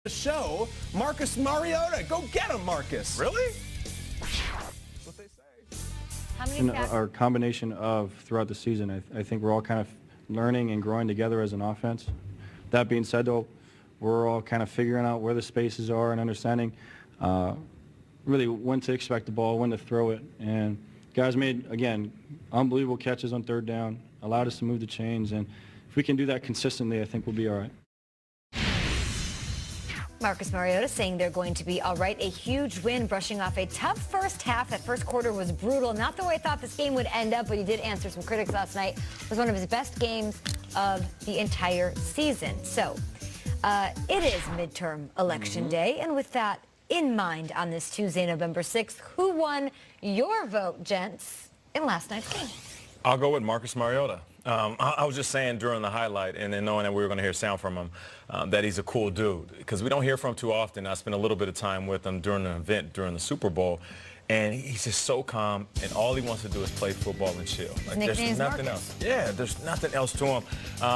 show, Marcus Mariota. Go get him, Marcus. Really? That's what they say. How many And sacks? our combination of throughout the season, I think we're all kind of learning and growing together as an offense. That being said, though, we're all kind of figuring out where the spaces are and understanding really when to expect the ball, when to throw it. And guys made, again, unbelievable catches on third down, allowed us to move the chains. And if we can do that consistently, I think we'll be all right. Marcus Mariota saying they're going to be all right. A huge win, brushing off a tough first half. That first quarter was brutal. Not the way I thought this game would end up, but he did answer some critics last night. It was one of his best games of the entire season. So it is midterm election day. And with that in mind on this Tuesday, November 6th, who won your vote, gents, in last night's game? I'll go with Marcus Mariota. I was just saying during the highlight, and then knowing that we were going to hear sound from him, that he's a cool dude, because we don't hear from him too often. I spent a little bit of time with him during an event during the Super Bowl, and he's just so calm, and all he wants to do is play football and chill. Like, there's nothing else. Yeah, there's nothing else to him.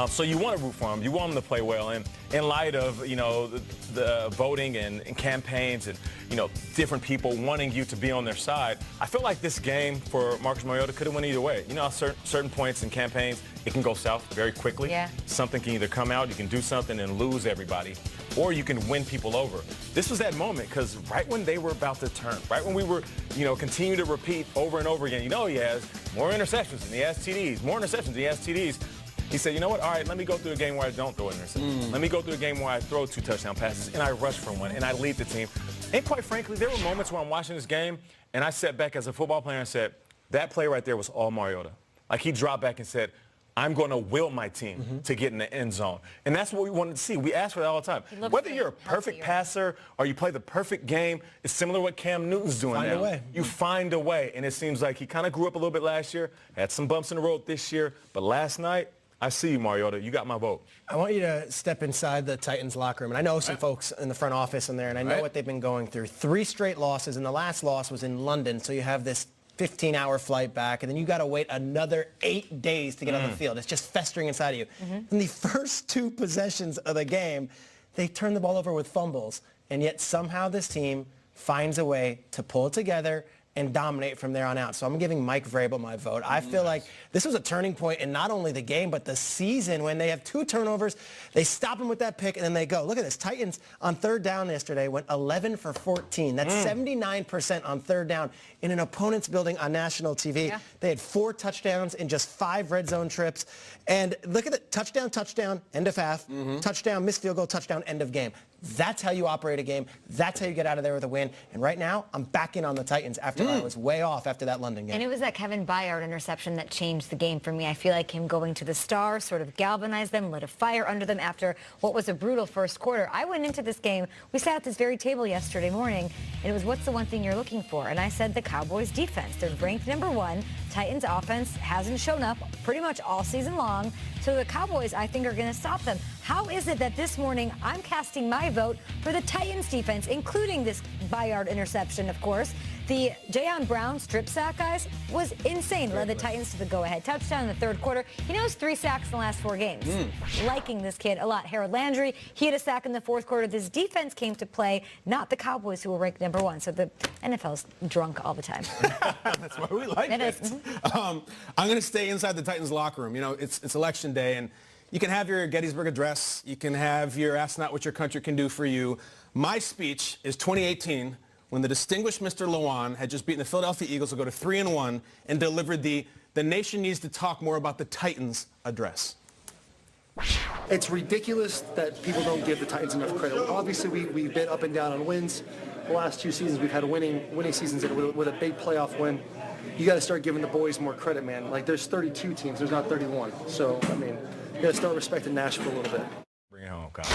So you want to root for him. You want him to play well. And in light of, you know, the voting and campaigns and, you know, different people wanting you to be on their side, I feel like this game for Marcus Mariota could have went either way. You know, certain points in campaigns, it can go south very quickly. Yeah. Something can either come out, you can do something and lose everybody, or you can win people over. This was that moment, because right when they were about to turn, right when we were, you know, continue to repeat over and over again, you know, he has more interceptions than he has TDs, more interceptions than he has TDs. He said, you know what, all right, let me go through a game where I don't throw an interception. Let me go through a game where I throw 2 touchdown passes and I rush for one and I lead the team. And quite frankly, there were moments where I'm watching this game and I sat back as a football player and said, that play right there was all Mariota. Like, he dropped back and said, I'm going to will my team to get in the end zone. And that's what we wanted to see. We ask for that all the time. Whether you're a perfect passer or you play the perfect game, it's similar to what Cam Newton's doing now. Find a way. You find a way. And it seems like he kind of grew up a little bit last year, had some bumps in the road this year. But last night, I see you, Mariota. You got my vote. I want you to step inside the Titans locker room. And I know some folks in the front office in there, and I know what they've been going through. 3 straight losses, and the last loss was in London. So you have this 15-hour flight back, and then you got to wait another 8 days to get on the field. It's just festering inside of you. In the first 2 possessions of the game, they turn the ball over with fumbles, and yet somehow this team finds a way to pull it together and dominate from there on out. So I'm giving Mike Vrabel my vote. I feel like this was a turning point in not only the game, but the season, when they have 2 turnovers. They stop him with that pick, and then they go. Look at this. Titans on third down yesterday went 11 for 14. That's 79% on third down in an opponent's building on national TV. Yeah. They had 4 touchdowns in just 5 red zone trips. And look at it. Touchdown, touchdown, end of half. Touchdown, missed field goal, touchdown, end of game. That's how you operate a game. That's how you get out of there with a win. And right now, I'm back in on the Titans after I was way off after that London game. And it was that Kevin Byard interception that changed the game for me. I feel like him going to the star sort of galvanized them, lit a fire under them after what was a brutal first quarter. I went into this game, we sat at this very table yesterday morning, and it was, what's the one thing you're looking for? And I said the Cowboys defense. They're ranked #1. Titans offense hasn't shown up pretty much all season long. So the Cowboys, I think, are going to stop them. How is it that this morning I'm casting my vote for the Titans defense, including this Byard interception, of course? The Jayon Brown strip sack, guys, was insane. Led the Titans to the go-ahead touchdown in the third quarter. He knows 3 sacks in the last 4 games. Liking this kid a lot. Harold Landry, he had a sack in the fourth quarter. This defense came to play, not the Cowboys, who were ranked #1. So the NFL's drunk all the time. That's why we like it. I'm going to stay inside the Titans locker room. You know, it's election day, and you can have your Gettysburg Address. You can have your ask not what your country can do for you. My speech is 2018, when the distinguished Mr. Lewan had just beaten the Philadelphia Eagles to go to 3-1 and delivered the nation needs to talk more about the Titans address. It's ridiculous that people don't give the Titans enough credit. Obviously, we've been up and down on wins. The last 2 seasons, we've had winning seasons with a big playoff win. You got to start giving the boys more credit, man. Like, there's 32 teams. There's not 31. So, I mean, you got to start respecting Nashville a little bit. Bring it home, Kyle.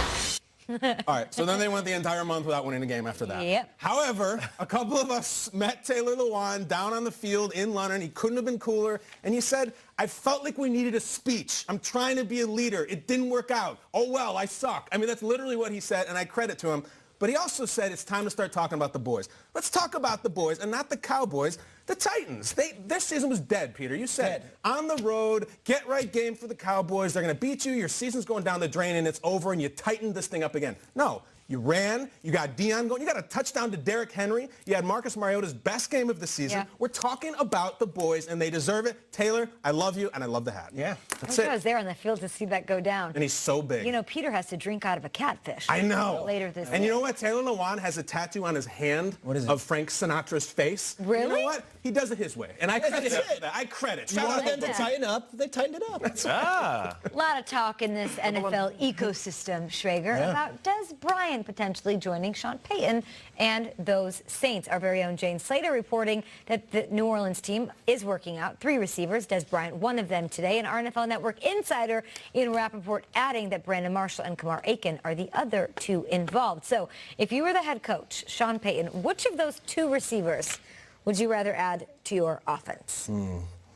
All right, so then they went the entire month without winning a game after that. Yep. However, a couple of us met Taylor Lewan down on the field in London. He couldn't have been cooler. And he said, I felt like we needed a speech. I'm trying to be a leader. It didn't work out. Oh, well, I suck. I mean, that's literally what he said, and I credit to him. But he also said it's time to start talking about the boys. Let's talk about the boys, and not the Cowboys, the Titans. Their season was dead, Peter. You said it. On the road, get-right game for the Cowboys. They're going to beat you. Your season's going down the drain, and it's over, and you tighten this thing up again. No. You ran. You got Dion going. You got a touchdown to Derrick Henry. You had Marcus Mariota's best game of the season. Yeah. We're talking about the boys, and they deserve it. Taylor, I love you, and I love the hat. Yeah. That's I wish it. I was there on the field to see that go down. And he's so big. You know, Peter has to drink out of a catfish. I know. Later this And year. you know what? Taylor Lewan has a tattoo on his hand of Frank Sinatra's face. Really? You know what? He does it his way. And I credit him That's for that. I credit. You Shout wanted out them to to him. tighten up. They tightened it up. Ah. A lot of talk in this NFL ecosystem, Schrager, about Des Bryant potentially joining Sean Payton and those Saints. Our very own Jane Slater reporting that the New Orleans team is working out 3 receivers, Des Bryant, one of them today, and our NFL Network insider Ian Rappaport adding that Brandon Marshall and Kamar Aiken are the other 2 involved. So if you were the head coach, Sean Payton, which of those 2 receivers would you rather add to your offense?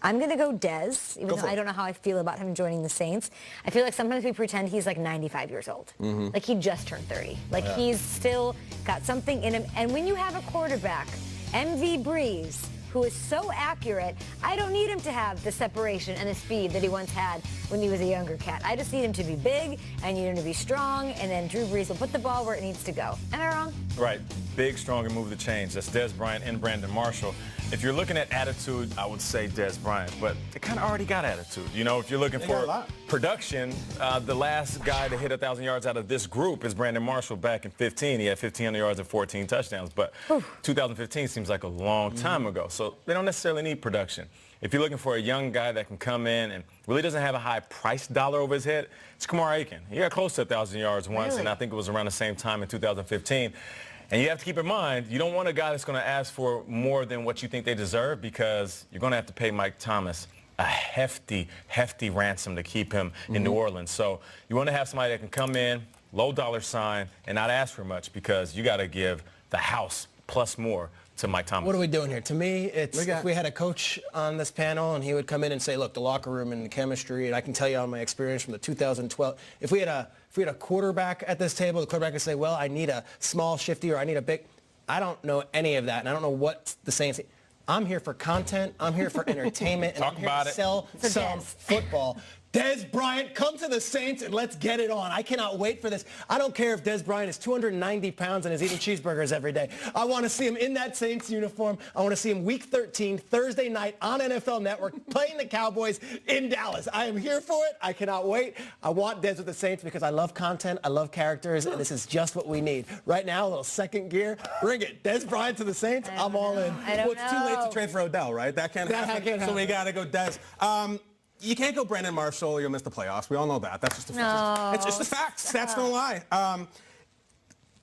I'm going to go Dez, even though I don't know how I feel about him joining the Saints. I feel like sometimes we pretend he's like 95 years old. Like he just turned 30. Like he's still got something in him. And when you have a quarterback, MV Breeze, who is so accurate, I don't need him to have the separation and the speed that he once had when he was a younger cat. I just need him to be big, I need him to be strong, and then Drew Brees will put the ball where it needs to go. Am I wrong? Right. Big, strong, and move the chains. That's Des Bryant and Brandon Marshall. If you're looking at attitude, I would say Des Bryant, but they kind of already got attitude. You know, if you're looking for production, the last guy to hit 1,000 yards out of this group is Brandon Marshall back in 15. He had 1,500 yards and 14 touchdowns, but 2015 seems like a long time ago, so they don't necessarily need production. If you're looking for a young guy that can come in and really doesn't have a high price dollar over his head, it's Kamar Aiken. He got close to 1,000 yards once, and I think it was around the same time in 2015. And you have to keep in mind, you don't want a guy that's going to ask for more than what you think they deserve, because you're going to have to pay Mike Thomas a hefty, hefty ransom to keep him in New Orleans. So you want to have somebody that can come in, low dollar sign, and not ask for much, because you got to give the house plus more to Mike Thomas. What are we doing here? To me, it's if we had a coach on this panel and he would come in and say, look, the locker room and the chemistry, and I can tell you on my experience from the 2012, if we had a quarterback at this table, the quarterback would say, well, I need a small shifty or I need a big. I don't know any of that, and I don't know what the Saints. I'm here for content. I'm here for entertainment, and I'm here to sell some football. Des Bryant, come to the Saints and let's get it on. I cannot wait for this. I don't care if Des Bryant is 290 pounds and is eating cheeseburgers every day. I want to see him in that Saints uniform. I want to see him week 13, Thursday night on NFL Network, playing the Cowboys in Dallas. I am here for it. I cannot wait. I want Des with the Saints because I love content, I love characters, and this is just what we need. Right now, a little second gear. Bring it. Des Bryant to the Saints. I'm all in. Well, it's too late to trade for Odell, right? That can't happen. So we got to go Des. You can't go Brandon Marshall or you'll miss the playoffs. We all know that. That's just the facts. It's just the facts. Stats don't lie.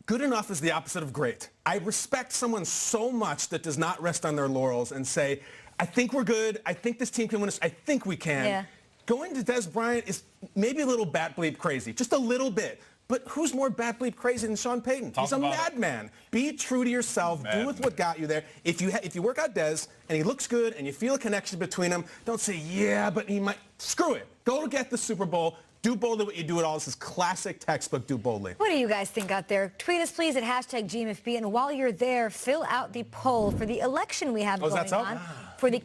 Good enough is the opposite of great. I respect someone so much that does not rest on their laurels and say, I think we're good. I think this team can win us. I think we can. Yeah. Going to Des Bryant is maybe a little bat bleep crazy. Just a little bit. But who's more bat bleep crazy than Sean Payton? He's a madman. Be true to yourself. Do with what got you there. If you work out Des and he looks good and you feel a connection between them, don't say, yeah, but he might. Screw it. Go to get the Super Bowl. Do boldly what you do it all. This is classic textbook do boldly. What do you guys think out there? Tweet us, please, at #GMFB. And while you're there, fill out the poll for the election we have going on for the